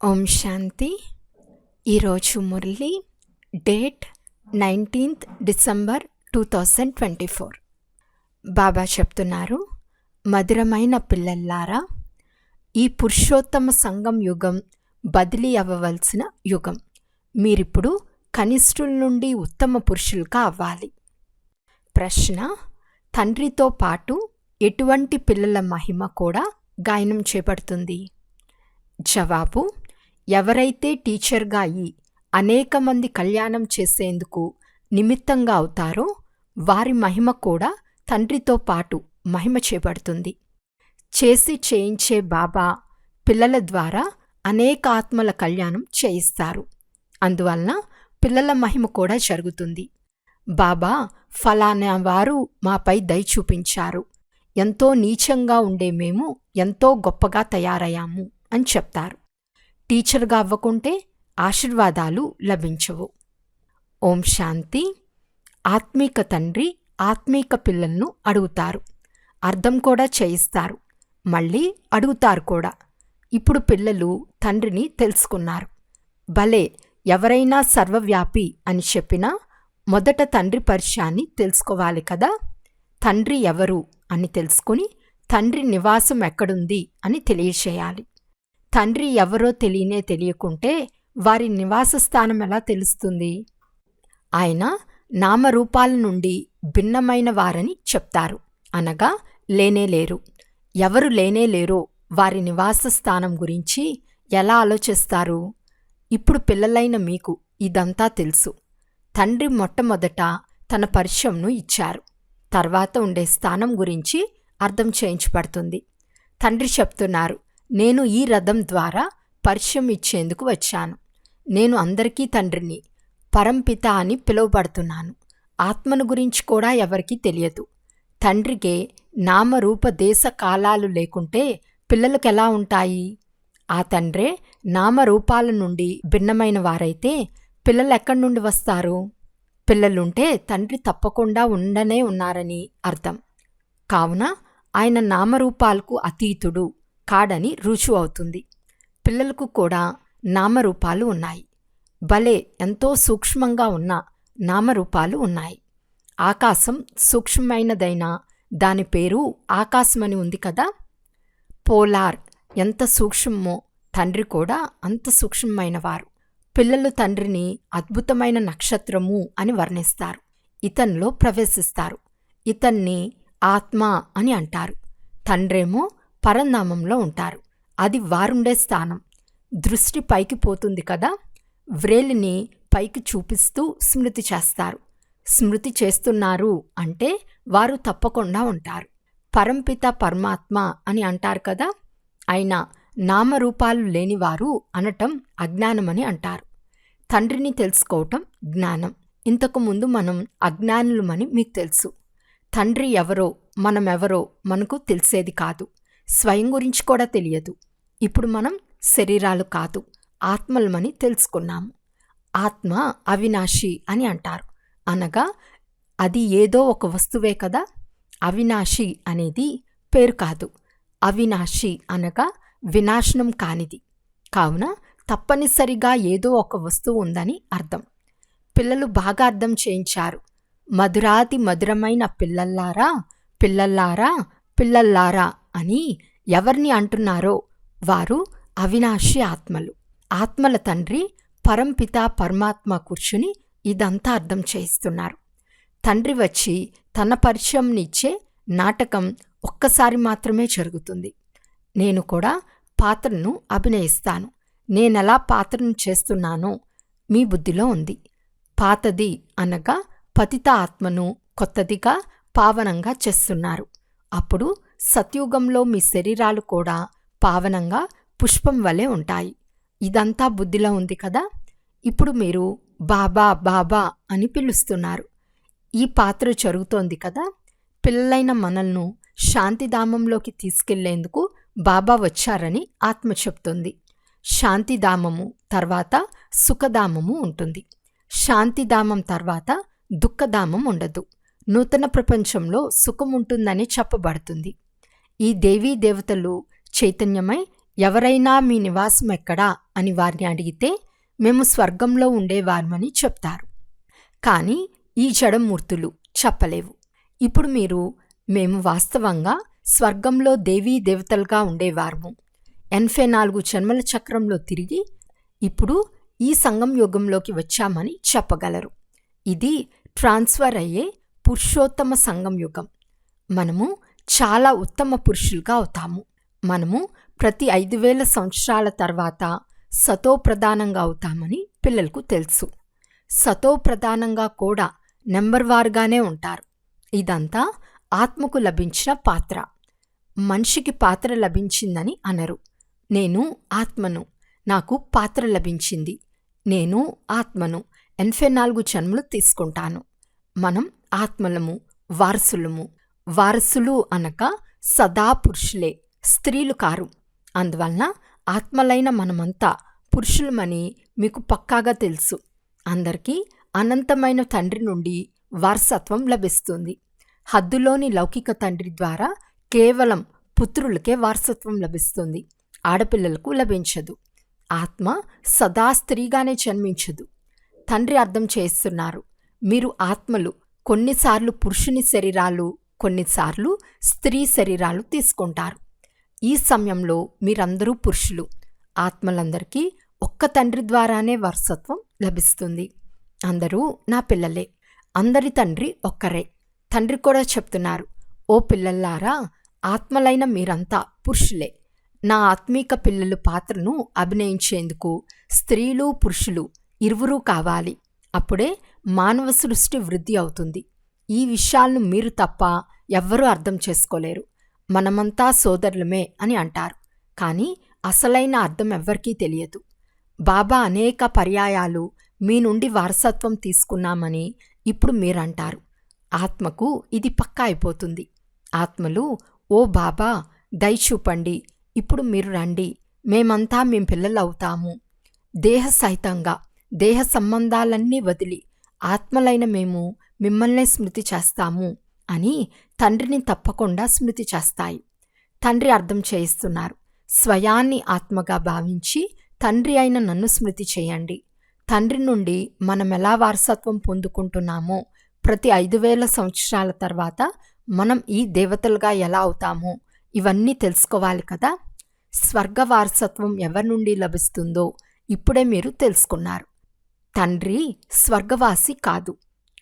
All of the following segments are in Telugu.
ఓం శాంతి. ఈరోజు మురళి డేట్ 19th December 2024. బాబా చెప్తున్నారు, మధురమైన పిల్లల్లారా, ఈ పురుషోత్తమ సంగం యుగం బదిలీ అవ్వవలసిన యుగం. మీరిప్పుడు కనిష్ఠుల నుండి ఉత్తమ పురుషులుగా అవ్వాలి. ప్రశ్న: తండ్రితో పాటు ఎటువంటి పిల్లల మహిమ కూడా గాయనం చేయబడుతుంది? జవాబు: ఎవరైతే టీచర్గా అయి అనేక మంది కళ్యాణం చేసేందుకు నిమిత్తంగా అవుతారో వారి మహిమ కూడా తండ్రితో పాటు మహిమ చేయబడుతుంది. చేయించే బాబా పిల్లల ద్వారా అనేక ఆత్మల కళ్యాణం చేయిస్తారు. అందువలన పిల్లల మహిమ కూడా జరుగుతుంది. బాబా ఫలానా వారు మాపై దయ చూపించారు, ఎంతో నీచంగా ఉండే మేము ఎంతో గొప్పగా తయారయ్యాము అని చెప్తారు. టీచర్గా అవ్వకుంటే ఆశీర్వాదాలు లభించవు. ఓం శాంతి. ఆత్మీక తండ్రి ఆత్మీక పిల్లలను అడుగుతారు, అర్థం కూడా చేయిస్తారు, మళ్ళీ అడుగుతారు కూడా. ఇప్పుడు పిల్లలు తండ్రిని తెలుసుకున్నారు. భలే, ఎవరైనా సర్వవ్యాపి అని చెప్పినా మొదట తండ్రి పరిచయాన్ని తెలుసుకోవాలి కదా. తండ్రి ఎవరు అని తెలుసుకుని తండ్రి నివాసం ఎక్కడుంది అని తెలియచేయాలి. తండ్రి ఎవరో తెలియకుంటే వారి నివాస స్థానం ఎలా తెలుస్తుంది? ఆయన నామరూపాల నుండి భిన్నమైన వారని చెప్తారు, అనగా లేనేలేరు. ఎవరు లేనేలేరో వారి నివాస స్థానం గురించి ఎలా ఆలోచిస్తారు? ఇప్పుడు పిల్లలైన మీకు ఇదంతా తెలుసు. తండ్రి మొట్టమొదట తన పరిచయంను ఇచ్చారు, తర్వాత ఉండే స్థానం గురించి అర్థం చేయించబడుతుంది. తండ్రి చెప్తున్నారు, నేను ఈ రథం ద్వారా పరిచయం ఇచ్చేందుకు వచ్చాను. నేను అందరికీ తండ్రిని, పరంపిత అని పిలువబడుతున్నాను. ఆత్మను గురించి కూడా ఎవరికీ తెలియదు. తండ్రికే నామరూప దేశ కాలాలు లేకుంటే పిల్లలకు ఎలా ఉంటాయి? ఆ తండ్రే నామరూపాల నుండి భిన్నమైన వారైతే పిల్లలు ఎక్కడి నుండి వస్తారు? పిల్లలుంటే తండ్రి తప్పకుండా ఉండనే ఉన్నారని అర్థం. కావున ఆయన నామరూపాలకు అతీతుడు కాడని రుజువు అవుతుంది. పిల్లలకు కూడా నామరూపాలు ఉన్నాయి. భలే, ఎంతో సూక్ష్మంగా ఉన్న నామరూపాలు ఉన్నాయి. ఆకాశం సూక్ష్మమైనదైనా దాని పేరు ఆకాశమని ఉంది కదా. పోలార్ ఎంత సూక్ష్మమో తండ్రి కూడా అంత సూక్ష్మమైనవారు. పిల్లలు తండ్రిని అద్భుతమైన నక్షత్రము అని వర్ణిస్తారు. ఇతనిలో ప్రవేశిస్తారు. ఇతన్ని ఆత్మ అని అంటారు. తండ్రేమో పరంధామంలో ఉంటారు. అది వారుండే స్థానం. దృష్టి పైకి పోతుంది కదా. వ్రేలిని పైకి చూపిస్తూ స్మృతి చేస్తారు. స్మృతి చేస్తున్నారు అంటే వారు తప్పకుండా ఉంటారు. పరంపిత పరమాత్మ అని అంటారు కదా. అయినా నామరూపాలు లేనివారు అనటం అజ్ఞానమని అంటారు. తండ్రిని తెలుసుకోవటం జ్ఞానం. ఇంతకుముందు మనం అజ్ఞానులమని మీకు తెలుసు. తండ్రి ఎవరో మనమెవరో మనకు తెలిసేది కాదు. స్వయం గురించి కూడా తెలియదు. ఇప్పుడు మనం శరీరాలు కాదు, ఆత్మలమని తెలుసుకున్నాము. ఆత్మ అవినాశి అని అంటారు, అనగా అది ఏదో ఒక వస్తువే కదా. అవినాశి అనేది పేరు కాదు. అవినాశి అనగా వినాశనం కానిది. కావున తప్పనిసరిగా ఏదో ఒక వస్తువు ఉందని అర్థం. పిల్లలు బాగా అర్థం చేయించారు. మధురాతి మధురమైన పిల్లల్లారా, పిల్లల్లారా, పిల్లల్లారా అని ఎవరిని అంటున్నారో వారు అవినాశి ఆత్మలు. ఆత్మల తండ్రి పరంపిత పరమాత్మ కూర్చుని ఇదంతా అర్థం చేయిస్తున్నారు. తండ్రి వచ్చి తన పరిచయంనిచ్చే నాటకం ఒక్కసారి మాత్రమే జరుగుతుంది. నేను కూడా పాత్రను అభినయిస్తాను. నేనెలా పాత్రను చేస్తున్నానో మీ బుద్ధిలో ఉంది. పాతది అనగా పతిత ఆత్మను కొత్తదిగా పావనంగా చేస్తున్నారు. అప్పుడు సత్యుగంలో మీ శరీరాలు కూడా పావనంగా పుష్పం వలె ఉంటాయి. ఇదంతా బుద్ధిలో ఉంది కదా. ఇప్పుడు మీరు బాబా బాబా అని పిలుస్తున్నారు. ఈ పాత్ర జరుగుతోంది కదా. పిల్లలైన మనల్ని శాంతిధామంలోకి తీసుకెళ్లేందుకు బాబా వచ్చారని ఆత్మ చెప్తుంది. శాంతిధామము తర్వాత సుఖధామము ఉంటుంది. శాంతిధామం తర్వాత దుఃఖధామం ఉండదు. నూతన ప్రపంచంలో సుఖం ఉంటుందని చెప్పబడుతుంది. ఈ దేవీ దేవతలు చైతన్యమై ఎవరైనా మీ నివాసం ఎక్కడా అని వారిని అడిగితే మేము స్వర్గంలో ఉండేవారమని చెప్తారు. కానీ ఈ జడమూర్తులు చెప్పలేవు. ఇప్పుడు మీరు మేము వాస్తవంగా స్వర్గంలో దేవీ దేవతలుగా ఉండేవారము, 84 జన్మల చక్రంలో తిరిగి ఇప్పుడు ఈ సంగం యుగంలోకి వచ్చామని చెప్పగలరు. ఇది ట్రాన్స్ఫర్ అయ్యే పురుషోత్తమ సంగం యుగం. మనము చాలా ఉత్తమ పురుషులుగా అవుతాము. మనము ప్రతి 5000 సంవత్సరాల తర్వాత సతోప్రధానంగా అవుతామని పిల్లలకు తెలుసు. సతోప్రధానంగా కూడా నెంబర్ వారుగానే ఉంటారు. ఇదంతా ఆత్మకు లభించిన పాత్ర. మనిషికి పాత్ర లభించిందని అనరు. నేను ఆత్మను, నాకు పాత్ర లభించింది, నేను ఆత్మను 84 జన్మలు తీసుకుంటాను. మనం ఆత్మలము, వారసులము. వారసులు అనగా సదా పురుషులే, స్త్రీలు కారు. అందువలన ఆత్మలైన మనమంతా పురుషులమని మీకు పక్కాగా తెలుసు. అందరికీ అనంతమైన తండ్రి నుండి వారసత్వం లభిస్తుంది. హద్దులోని లౌకిక తండ్రి ద్వారా కేవలం పుత్రులకే వారసత్వం లభిస్తుంది, ఆడపిల్లలకు లభించదు. ఆత్మ సదా స్త్రీగానే జన్మించదు. తండ్రి అర్థం చేస్తున్నారు, మీరు ఆత్మలు కొన్నిసార్లు పురుషుని శరీరాలు, కొన్నిసార్లు స్త్రీ శరీరాలు తీసుకుంటారు. ఈ సమయంలో మీరందరూ పురుషులు. ఆత్మలందరికీ ఒక్క తండ్రి ద్వారానే వారసత్వం లభిస్తుంది. అందరూ నా పిల్లలే. అందరి తండ్రి ఒక్కరే. తండ్రి కూడా చెప్తున్నారు, ఓ పిల్లల్లారా, ఆత్మలైన మీరంతా పురుషులే. నా ఆత్మీక పిల్లలు పాత్రను అభినయించేందుకు స్త్రీలు పురుషులు ఇరువురూ కావాలి. అప్పుడే మానవ సృష్టి వృద్ధి అవుతుంది. ఈ విషయాలను మీరు తప్ప ఎవ్వరూ అర్థం చేసుకోలేరు. మనమంతా సోదరులమే అని అంటారు, కానీ అసలైన అర్థం ఎవ్వరికీ తెలియదు. బాబా అనేక పర్యాయాలు మీ నుండి వారసత్వం తీసుకున్నామని ఇప్పుడు మీరంటారు. ఆత్మకు ఇది పక్కా అయిపోతుంది. ఆత్మలు, ఓ బాబా దయ చూపండి, ఇప్పుడు మీరు రండి, మేమంతా మేం పిల్లలు అవుతాము. దేహ సహితంగా దేహ సంబంధాలన్నీ వదిలి ఆత్మలైన మేము మిమ్మల్నే స్మృతి చేస్తాము అని తండ్రిని తప్పకుండా స్మృతి చేస్తాయి. తండ్రి అర్థం చేయిస్తున్నారు, స్వయాన్ని ఆత్మగా భావించి తండ్రి అయిన నన్ను స్మృతి చేయండి. తండ్రి నుండి మనం ఎలా వారసత్వం పొందుకుంటున్నామో, ప్రతి 5000 సంవత్సరాల తర్వాత మనం ఈ దేవతలుగా ఎలా అవుతామో ఇవన్నీ తెలుసుకోవాలి కదా. స్వర్గ వారసత్వం ఎవరి నుండి లభిస్తుందో ఇప్పుడే మీరు తెలుసుకున్నారు. తండ్రి స్వర్గవాసి కాదు,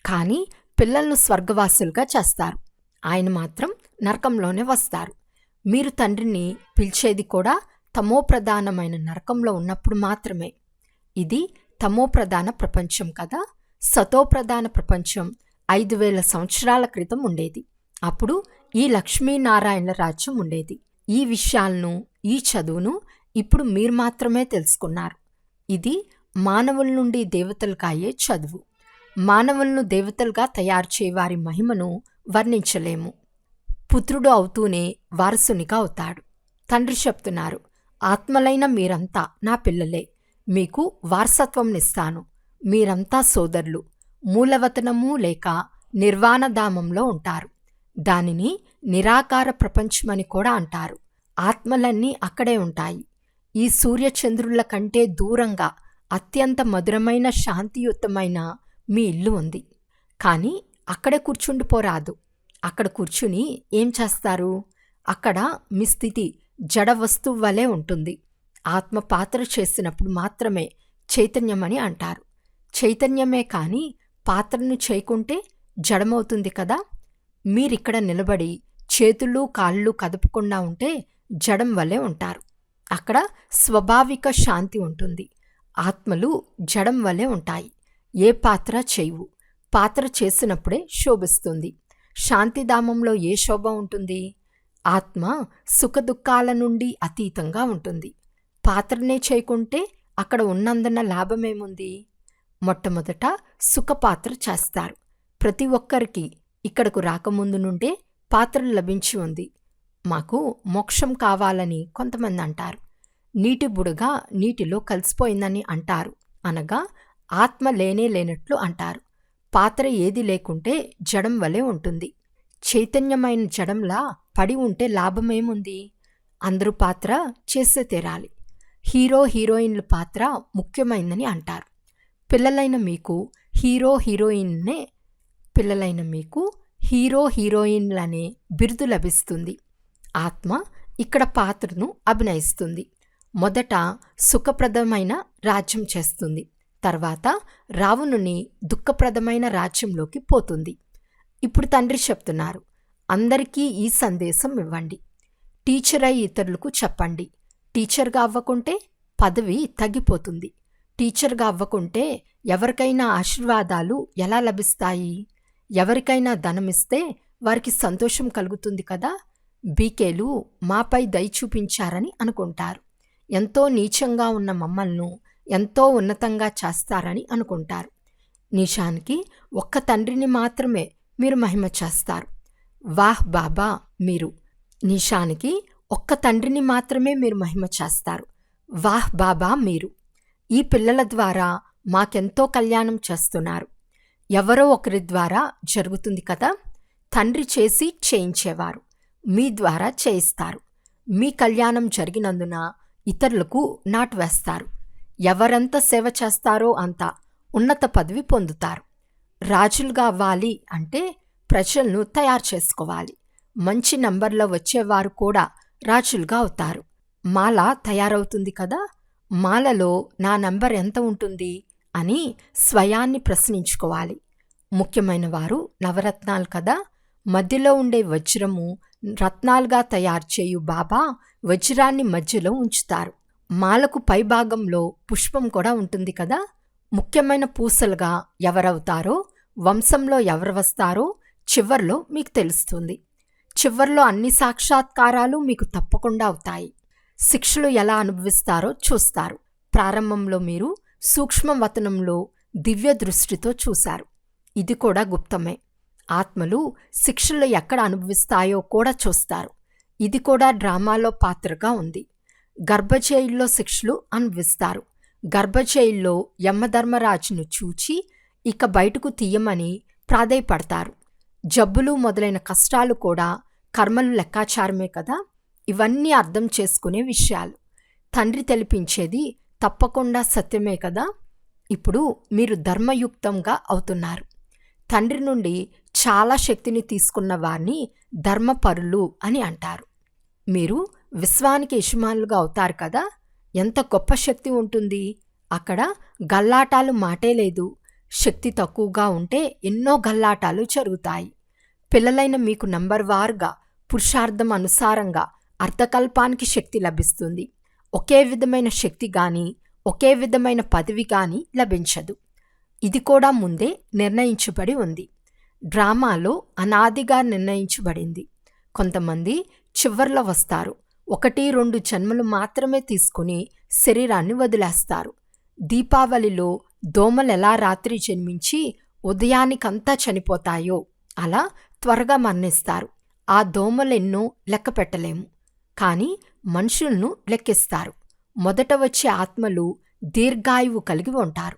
కానీ పిల్లలను స్వర్గవాసులుగా చేస్తారు. ఆయన మాత్రం నరకంలోనే వస్తారు. మీరు తండ్రిని పిలిచేది కూడా తమోప్రధానమైన నరకంలో ఉన్నప్పుడు మాత్రమే. ఇది తమోప్రధాన ప్రపంచం కదా. సతోప్రధాన ప్రపంచం 5000 సంవత్సరాల క్రితం ఉండేది. అప్పుడు ఈ లక్ష్మీనారాయణల రాజ్యం ఉండేది. ఈ విషయాలను, ఈ చదువును ఇప్పుడు మీరు మాత్రమే తెలుసుకున్నారు. ఇది మానవుల నుండి దేవతలుగా అయ్యే చదువు. మానవులను దేవతలుగా తయారు చేయవారి మహిమను వర్ణించలేము. పుత్రుడు అవుతూనే వారసునిగా అవుతాడు. తండ్రి చెప్తున్నారు, ఆత్మలైన మీరంతా నా పిల్లలే, మీకు వారసత్వంనిస్తాను. మీరంతా సోదరులు. మూలవతనము లేక నిర్వాణధామంలో ఉంటారు. దానిని నిరాకార ప్రపంచమని కూడా అంటారు. ఆత్మలన్నీ అక్కడే ఉంటాయి. ఈ సూర్యచంద్రుల కంటే దూరంగా అత్యంత మధురమైన శాంతియుతమైన మీ ఇల్లు ఉంది. కానీ అక్కడే కూర్చుండిపోరాదు. అక్కడ కూర్చుని ఏం చేస్తారు? అక్కడ మీ స్థితి జడ వస్తువు వలె ఉంటుంది. ఆత్మ పాత్ర చేసినప్పుడు మాత్రమే చైతన్యమని అంటారు. చైతన్యమే కానీ పాత్రను చేయకుంటే జడమవుతుంది కదా. మీరిక్కడ నిలబడి చేతులు కాళ్ళు కదపకుండా ఉంటే జడం వలె ఉంటారు. అక్కడ స్వాభావిక శాంతి ఉంటుంది. ఆత్మలు జడం వలె ఉంటాయి. ఏ పాత్ర చేయవు. పాత్ర చేసినప్పుడే శోభిస్తుంది. శాంతిధామంలో ఏ శోభ ఉంటుంది? ఆత్మ సుఖదుఖాల నుండి అతీతంగా ఉంటుంది. పాత్రనే చేయకుంటే అక్కడ ఉన్నందున లాభమేముంది? మొట్టమొదట సుఖపాత్ర చేస్తారు. ప్రతి ఒక్కరికి ఇక్కడకు రాకముందు నుండే పాత్రలు లభించి ఉంది. మాకు మోక్షం కావాలని కొంతమంది అంటారు. నీటి బుడగ నీటిలో కలిసిపోయిందని అంటారు. అనగా ఆత్మ లేనే లేనట్లు అంటారు. పాత్ర ఏది లేకుంటే జడం వలె ఉంటుంది. చైతన్యమైన జడంలా పడి ఉంటే లాభమేముంది? అందరూ పాత్ర చేసే తీరాలి. హీరో హీరోయిన్ల పాత్ర ముఖ్యమైందని అంటారు. పిల్లలైన మీకు హీరో హీరోయిన్లనే బిరుదు లభిస్తుంది. ఆత్మ ఇక్కడ పాత్రను అభినయిస్తుంది. మొదట సుఖప్రదమైన రాజ్యం చేస్తుంది, తర్వాత రావణుని దుఃఖప్రదమైన రాజ్యంలోకి పోతుంది. ఇప్పుడు తండ్రి చెప్తున్నారు, అందరికీ ఈ సందేశం ఇవ్వండి. టీచర్ అయి ఇతరులకు చెప్పండి. టీచర్గా అవ్వకుంటే పదవి తగ్గిపోతుంది. టీచర్గా అవ్వకుంటే ఎవరికైనా ఆశీర్వాదాలు ఎలా లభిస్తాయి? ఎవరికైనా ధనమిస్తే వారికి సంతోషం కలుగుతుంది కదా. బీకేలు మాపై దయ చూపించారని అనుకుంటారు. ఎంతో నీచంగా ఉన్న మమ్మల్ని ఎంతో ఉన్నతంగా చేస్తారని అనుకుంటారు. నిజానికి ఒక్క తండ్రిని మాత్రమే మీరు మహిమ చేస్తారు. వాహ్ బాబా, మీరు నిజానికి ఒక్క తండ్రిని మాత్రమే మీరు మహిమ చేస్తారు. వాహ్ బాబా, మీరు ఈ పిల్లల ద్వారా మాకెంతో కళ్యాణం చేస్తున్నారు. ఎవరో ఒకరి ద్వారా జరుగుతుంది కదా. తండ్రి చేసి చేయించేవారు మీ ద్వారా చేయిస్తారు. మీ కళ్యాణం జరిగినందున ఇతరులకు నాటు వేస్తారు. ఎవరెంత సేవ చేస్తారో అంత ఉన్నత పదవి పొందుతారు. రాజులుగా అవ్వాలి అంటే ప్రజలను తయారు చేసుకోవాలి. మంచి నంబర్లో వచ్చేవారు కూడా రాజులుగా అవుతారు. మాల తయారవుతుంది కదా. మాలలో నా నంబర్ ఎంత ఉంటుంది అని స్వయాన్ని ప్రశ్నించుకోవాలి. ముఖ్యమైన వారు నవరత్నాలు కదా. మధ్యలో ఉండే వజ్రము రత్నాలుగా తయారు చేయు బాబా వజ్రాన్ని మధ్యలో ఉంచుతారు. మాలకు పైభాగంలో పుష్పం కూడా ఉంటుంది కదా. ముఖ్యమైన పూసలుగా ఎవరవుతారో, వంశంలో ఎవరు వస్తారో చివర్లో మీకు తెలుస్తుంది. చివర్లో అన్ని సాక్షాత్కారాలు మీకు తప్పకుండా అవుతాయి. శిక్షలు ఎలా అనుభవిస్తారో చూస్తారు. ప్రారంభంలో మీరు సూక్ష్మవతనంలో దివ్య దృష్టితో చూశారు. ఇది కూడా గుప్తమే. ఆత్మలు శిక్షలు ఎక్కడ అనుభవిస్తాయో కూడా చూస్తారు. ఇది కూడా డ్రామాలో పాత్రగా ఉంది. గర్భజైల్లో శిక్షలు అనుభవిస్తారు. గర్భజైల్లో యమధర్మరాజును చూచి ఇక బయటకు తీయమని ప్రాధేయపడతారు. జబ్బులు మొదలైన కష్టాలు కూడా కర్మలు లెక్కాచారమే కదా. ఇవన్నీ అర్థం చేసుకునే విషయాలు. తండ్రి తెలిపించేది తప్పకుండా సత్యమే కదా. ఇప్పుడు మీరు ధర్మయుక్తంగా అవుతున్నారు. తండ్రి నుండి చాలా శక్తిని తీసుకున్న వారిని ధర్మపరులు అని అంటారు. మీరు విశ్వానికి యజమానులుగా అవుతారు కదా. ఎంత గొప్ప శక్తి ఉంటుంది అక్కడ. గల్లాటాలు మాటే లేదు. శక్తి తక్కువగా ఉంటే ఎన్నో గల్లాటాలు జరుగుతాయి. పిల్లలైన మీకు నంబర్ వారుగా పురుషార్థం అనుసారంగా అర్ధకల్పానికి శక్తి లభిస్తుంది. ఒకే విధమైన శక్తి గాని ఒకే విధమైన పదవి గాని లభించదు. ఇది కూడా ముందే నిర్ణయించబడి ఉంది. డ్రామాలో అనాదిగా నిర్ణయించబడింది. కొంతమంది చివర్లో వస్తారు. 1-2 జన్మలు మాత్రమే తీసుకుని శరీరాన్ని వదిలేస్తారు. దీపావళిలో దోమలెలా రాత్రి జన్మించి ఉదయానికంతా చనిపోతాయో అలా త్వరగా మరణిస్తారు. ఆ దోమలెన్నో లెక్క పెట్టలేము, కానీ మనుషులను లెక్కిస్తారు. మొదట వచ్చే ఆత్మలు దీర్ఘాయువు కలిగి ఉంటారు.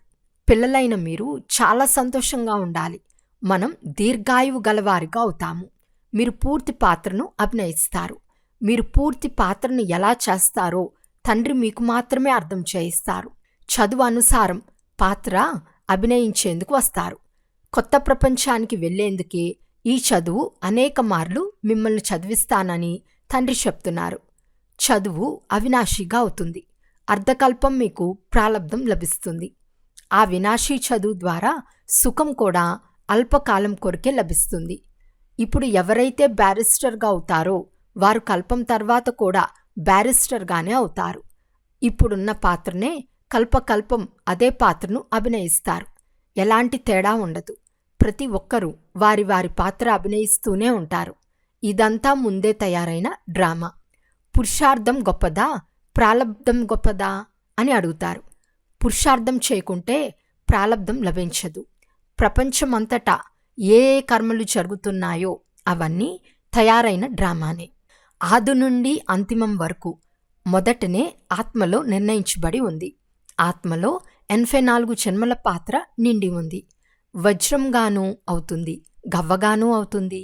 పిల్లలైన మీరు చాలా సంతోషంగా ఉండాలి. మనం దీర్ఘాయువు గలవారిగా అవుతాము. మీరు పూర్తి పాత్రను అభినయిస్తారు. మీరు పూర్తి పాత్రను ఎలా చేస్తారో తండ్రి మీకు మాత్రమే అర్థం చేయిస్తారు. చదువు అనుసారం పాత్ర అభినయించేందుకు వస్తారు. కొత్త ప్రపంచానికి వెళ్లేందుకే ఈ చదువు అనేక మార్లు మిమ్మల్ని చదివిస్తానని తండ్రి చెప్తున్నారు. చదువు అవినాశిగా అవుతుంది. అర్ధకల్పం మీకు ప్రాలబ్ధం లభిస్తుంది. ఆ వినాశీ చదువు ద్వారా సుఖం కూడా అల్పకాలం కొరకే లభిస్తుంది. ఇప్పుడు ఎవరైతే బ్యారిస్టర్గా అవుతారో వారు కల్పం తర్వాత కూడా బ్యారిస్టర్గానే అవుతారు. ఇప్పుడున్న పాత్రనే కల్పకల్పం అదే పాత్రను అభినయిస్తారు. ఎలాంటి తేడా ఉండదు. ప్రతి ఒక్కరూ వారి వారి పాత్ర అభినయిస్తూనే ఉంటారు. ఇదంతా ముందే తయారైన డ్రామా. పురుషార్థం గొప్పదా, ప్రాలబ్ధం గొప్పదా అని అడుగుతారు. పురుషార్థం చేయకుంటే ప్రాలబ్ధం లభించదు. ప్రపంచమంతటా ఏ కర్మలు జరుగుతున్నాయో అవన్నీ తయారైన డ్రామానే. ఆది నుండి అంతిమం వరకు మొదటనే ఆత్మలో నిర్ణయించబడి ఉంది. ఆత్మలో 84 జన్మల పాత్ర నిండి ఉంది. వజ్రంగానూ అవుతుంది, గవ్వగానూ అవుతుంది.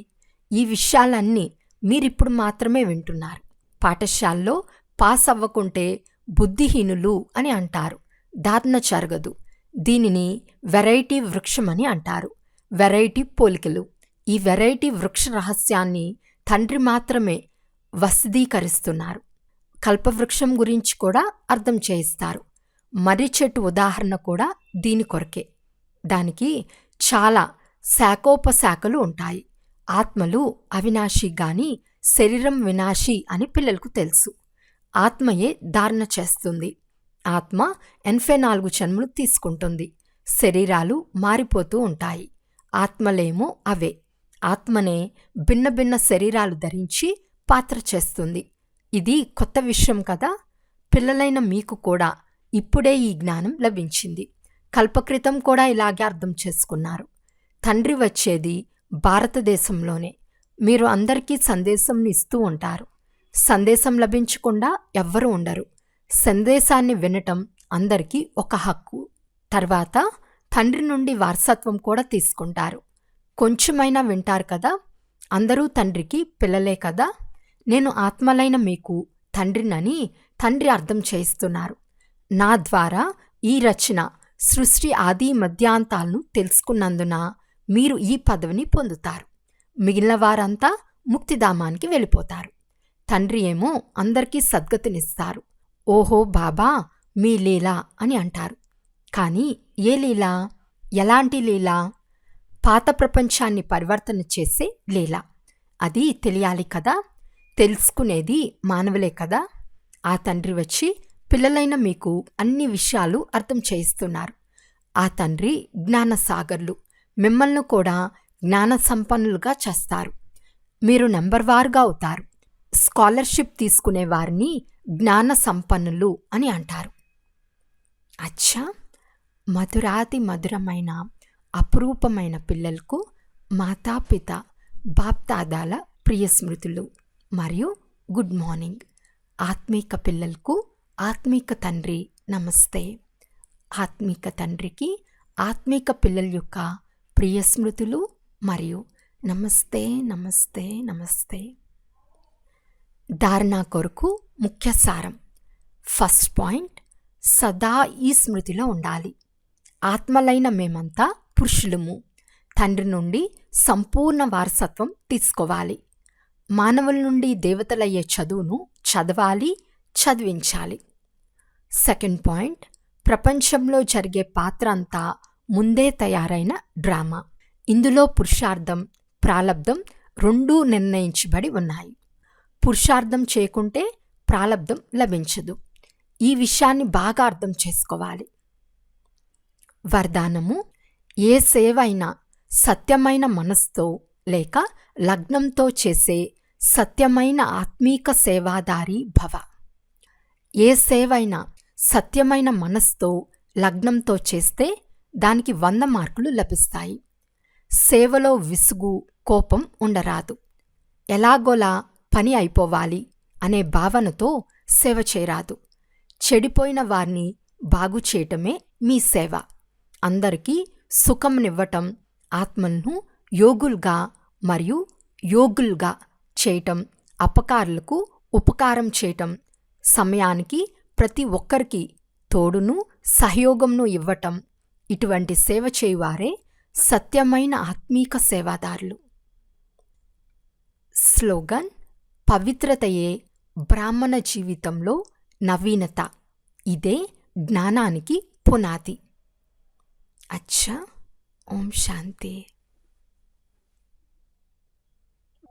ఈ విషయాలన్నీ మీరిప్పుడు మాత్రమే వింటున్నారు. పాఠశాలలో పాస్ అవ్వకుంటే బుద్ధిహీనులు అని అంటారు. ధారణ జరగదు. దీనిని వెరైటీ వృక్షమని అంటారు. వెరైటీ పోలికలు. ఈ వెరైటీ వృక్ష రహస్యాన్ని తండ్రి మాత్రమే వశదీకరిస్తున్నారు. కల్పవృక్షం గురించి కూడా అర్థం చేయిస్తారు. మర్రి చెట్టు ఉదాహరణ కూడా దీని కొరకే. దానికి చాలా శాఖోపశాఖలు ఉంటాయి. ఆత్మలు అవినాశి గాని శరీరం వినాశి అని పిల్లలకు తెలుసు. ఆత్మయే ధారణ చేస్తుంది. ఆత్మ 84 జన్మలు తీసుకుంటుంది. శరీరాలు మారిపోతూ ఉంటాయి. ఆత్మలేమో అవే. ఆత్మనే భిన్న భిన్న శరీరాలు ధరించి పాత్ర చేస్తుంది. ఇది కొత్త విషయం కదా. పిల్లలైన మీకు కూడా ఇప్పుడే ఈ జ్ఞానం లభించింది. కల్పకృతం కూడా ఇలాగే అర్థం చేసుకున్నారు. తండ్రి వచ్చేది భారతదేశంలోనే. మీరు అందరికీ సందేశం ఇస్తూ ఉంటారు. సందేశం లభించకుండా ఎవ్వరూ ఉండరు. సందేశాన్ని వినటం అందరికీ ఒక హక్కు. తర్వాత తండ్రి నుండి వారసత్వం కూడా తీసుకుంటారు. కొంచెమైనా వింటారు కదా. అందరూ తండ్రికి పిల్లలే కదా. నేను ఆత్మలైన మీకు తండ్రినని తండ్రి అర్థం చేయిస్తున్నారు. నా ద్వారా ఈ రచన సృష్టి ఆది మధ్యాంతాలను తెలుసుకున్నందున మీరు ఈ పదవిని పొందుతారు. మిగిలిన వారంతా ముక్తిధామానికి వెళ్ళిపోతారు. తండ్రి ఏమో అందరికీ సద్గతినిస్తారు. ఓహో బాబా, మీ లీల అని అంటారు. కానీ ఏ లీల? ఎలాంటి లీల? పాత ప్రపంచాన్ని పరివర్తన చేసే లీల. అది తెలియాలి కదా. తెలుసుకునేది మానవులే కదా. ఆ తండ్రి వచ్చి పిల్లలైన మీకు అన్ని విషయాలు అర్థం చేయిస్తున్నారు. ఆ తండ్రి జ్ఞానసాగర్లు. మిమ్మల్ని కూడా జ్ఞాన సంపన్నులుగా చేస్తారు. మీరు నెంబర్ వారుగా అవుతారు. స్కాలర్షిప్ తీసుకునే వారిని జ్ఞాన సంపన్నులు అని అంటారు. అచ్చా, మధురాతి మధురమైన అపురూపమైన పిల్లలకు మాతాపిత బాప్దాదాల ప్రియ స్మృతులు మరియు గుడ్ మార్నింగ్. ఆత్మీక పిల్లలకు ఆత్మీక తండ్రి నమస్తే. ఆత్మీక తండ్రికి ఆత్మీక పిల్లల యొక్క ప్రియ స్మృతులు మరియు నమస్తే నమస్తే నమస్తే. ధారణ కొరకు ముఖ్య సారం. ఫస్ట్ పాయింట్, సదా ఈ స్మృతిలో ఉండాలి. ఆత్మలైన మేమంతా పురుషులము. తండ్రి నుండి సంపూర్ణ వారసత్వం తీసుకోవాలి. మానవుల నుండి దేవతలయ్యే చదువును చదవాలి, చదివించాలి. సెకండ్ పాయింట్, ప్రపంచంలో జరిగే పాత్ర అంతా ముందే తయారైన డ్రామా. ఇందులో పురుషార్థం, ప్రాలబ్ధం రెండూ నిర్ణయించబడి ఉన్నాయి. పురుషార్థం చేయకుంటే ప్రాలబ్ధం లభించదు. ఈ విషయాన్ని బాగా అర్థం చేసుకోవాలి. వరదానము: ఏ సేవ అయినా సత్యమైన మనస్తో లేక లగ్నంతో చేసే సత్యమైన ఆత్మీక సేవాదారి భవ. ఏ సేవైనా సత్యమైన మనస్తో లగ్నంతో చేస్తే దానికి 100 మార్కులు లభిస్తాయి. సేవలో విసుగు, కోపం ఉండరాదు. ఎలాగోలా పని అయిపోవాలి అనే భావనతో సేవ చేయరాదు. చెడిపోయిన వారిని బాగు చేయటమే మీ సేవ. అందరికీ సుఖంనివ్వటం, ఆత్మలను యోగులుగా మరియు యోగులుగా చేయటం, అపకారులకు ఉపకారం చేయటం, సమయానికి ప్రతి ఒక్కరికి తోడును సహయోగంను ఇవ్వటం, ఇటువంటి సేవ చేయువారే సత్యమైన ఆత్మీక సేవాదారులు. స్లోగన్: పవిత్రతయే బ్రాహ్మణ జీవితంలో నవీనత. ఇదే జ్ఞానానికి పునాది. అచ్చా, ఓం శాంతి.